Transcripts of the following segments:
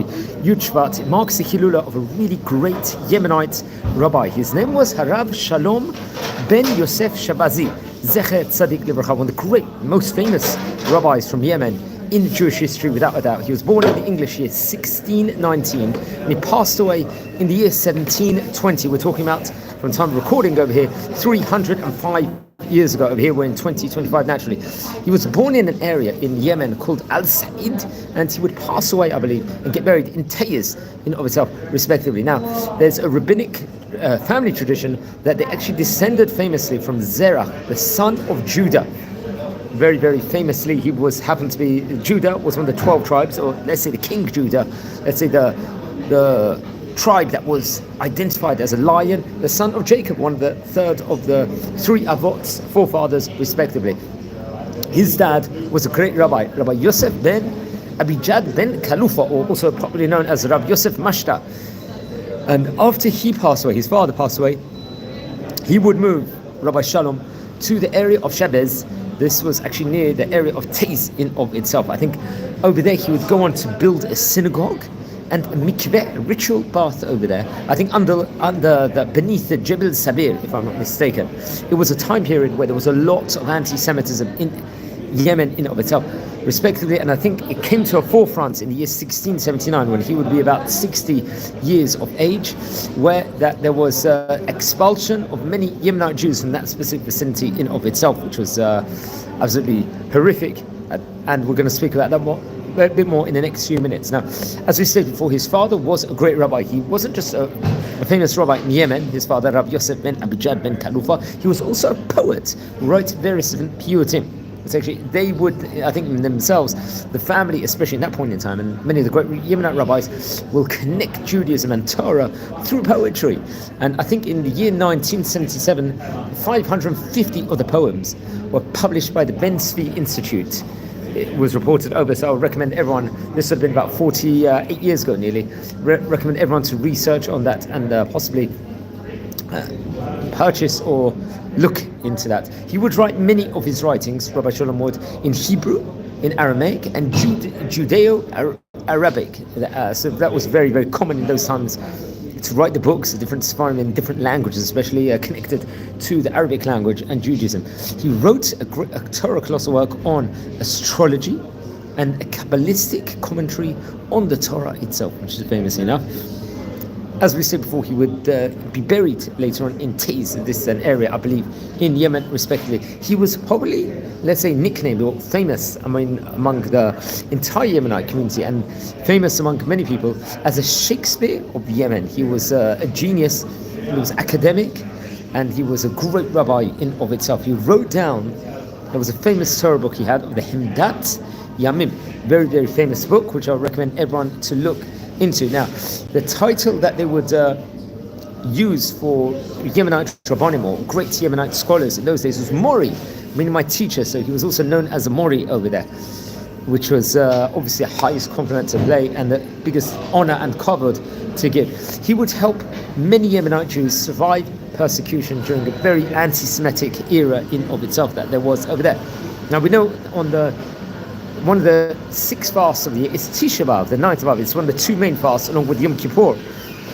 Yud Shvat. It marks the Hilula of a really great Yemenite rabbi. His name was Rabbi Shalom ben Yosef Shabazi Z'tl, one of the great, most famous rabbis from Yemen in Jewish history, without a doubt. He was born in the English year 1619, and he passed away in the year 1720. We're talking about, from time of recording over here, 305 years ago. Over here we're in 2025 naturally. He was born in an area in Yemen called Al-Sa'id, and he would pass away, I believe, and get buried in Tayz in of itself, respectively. Now, there's a rabbinic family tradition that they actually descended famously from Zerah, the son of Judah. Very, very famously, he happened to be, Judah was one of the 12 tribes, or let's say the King Judah, let's say the tribe that was identified as a lion, the son of Jacob, one of the third of the three Avots, forefathers, respectively. His dad was a great rabbi, Rabbi Yosef ben Abijad ben Kalufa, or also popularly known as Rabbi Yosef Mashta. And after he passed away, his father passed away, he would move, Rabbi Shalom, to the area of Shabez. This was actually near the area of Tayz in of itself. I think over there he would go on to build a synagogue and a mikveh, a ritual bath over there. I think beneath the Jebel Sabir, if I'm not mistaken. It was a time period where there was a lot of anti-Semitism in Yemen in of itself, respectively, and I think it came to a forefront in the year 1679 when he would be about 60 years of age, where that there was expulsion of many Yemenite Jews from that specific vicinity in of itself, which was absolutely horrific, and we're going to speak about that a bit more in the next few minutes. Now, as we stated before, his father was a great rabbi. He wasn't just a famous rabbi in Yemen, his father, Rabbi Yosef ben Abijad ben Kalufa. He was also a poet who wrote various different piyutim. It's actually, they would, I think themselves, the family, especially in that point in time, and many of the great Yemenite rabbis will connect Judaism and Torah through poetry. And I think in the year 1977, 550 of the poems were published by the Ben Tzvi Institute. It was reported over, so I would recommend everyone, this would have been about 48 years ago nearly, recommend everyone to research on that and possibly purchase or look into that. He would write many of his writings, Rabbi Shalom would, in Hebrew, in Aramaic, and Judeo-Arabic. So that was very, very common in those times, to write the books, different Sfarim in different languages, especially connected to the Arabic language and Judaism. He wrote a Torah colossal work on astrology and a Kabbalistic commentary on the Torah itself, which is famous enough. As we said before, he would be buried later on in Tayz. This is an area, I believe, in Yemen, respectively. He was probably, let's say, nicknamed or famous among the entire Yemenite community and famous among many people as a Shakespeare of Yemen. He was a genius, he was academic, and he was a great rabbi in of itself. He wrote down, there was a famous Torah book he had, of the Himdat Yamim, very, very famous book, which I recommend everyone to look into. Now, the title that they would use for Yemenite Rabbanim, or great Yemenite scholars in those days, was Mori, meaning my teacher. So he was also known as a Mori over there, which was obviously the highest compliment to pay and the biggest honor and kavod to give. He would help many Yemenite Jews survive persecution during a very anti-Semitic era in of itself that there was over there. Now, we know on one of the 6 fasts of the year is Tisha B'Av, the 9th of Av. It's one of the 2 main fasts along with Yom Kippur.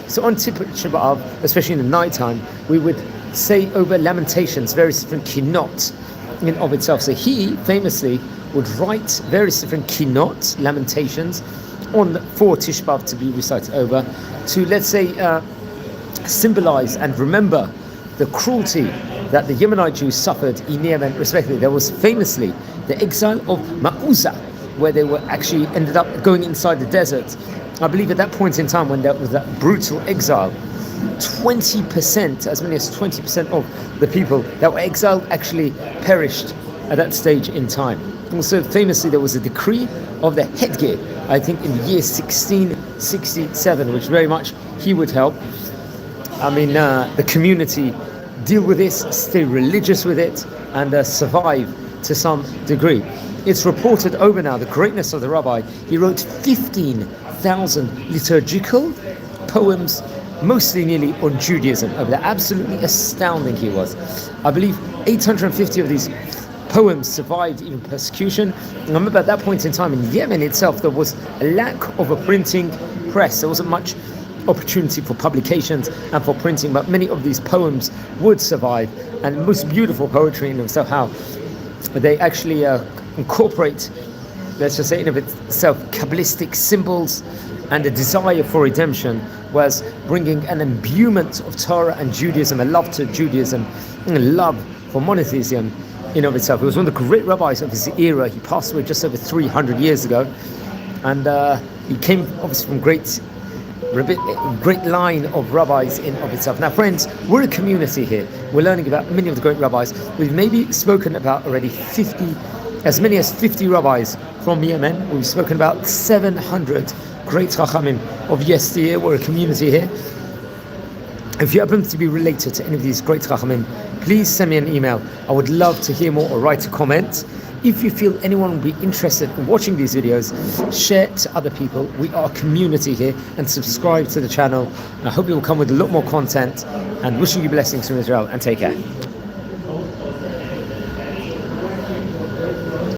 So on Tisha B'Av, especially in the night time, we would say over lamentations, various different kinot in of itself. So he famously would write various different kinot, lamentations, for Tisha B'Av to be recited over, to, let's say, symbolize and remember the cruelty that the Yemenite Jews suffered in Yemen, respectively. There was famously the exile of Ma'uza, where they were actually ended up going inside the desert. I believe at that point in time, when there was that brutal exile, 20%, as many as 20% of the people that were exiled actually perished at that stage in time. Also, famously, there was a decree of the headgear, I think in the year 1667, which very much he would help. The community deal with this, stay religious with it, and survive to some degree. It's reported over now the greatness of the rabbi. He wrote 15,000 liturgical poems, mostly nearly on Judaism over there. Absolutely astounding he was. I believe 850 of these poems survived even persecution. And I remember at that point in time in Yemen itself, there was a lack of a printing press. There wasn't much opportunity for publications and for printing, but many of these poems would survive. And the most beautiful poetry in itself, how they actually incorporate, let's just say in of itself, Kabbalistic symbols and a desire for redemption, was bringing an imbuement of Torah and Judaism, a love to Judaism, and a love for monotheism in of itself. He was one of the great rabbis of his era. He passed away just over 300 years ago, and he came obviously from great line of rabbis in of itself. Now friends, we're a community here. We're learning about many of the great rabbis. We've maybe spoken about already as many as 50 rabbis from Yemen. We've spoken about 700 great Chachamim of yesteryear. We're a community here. If you happen to be related to any of these great Chachamim, please send me an email. I would love to hear more, or write a comment. If you feel anyone would be interested in watching these videos, share it to other people. We are a community here, and subscribe to the channel. I hope you will come with a lot more content, and wishing you blessings from Israel, and take care.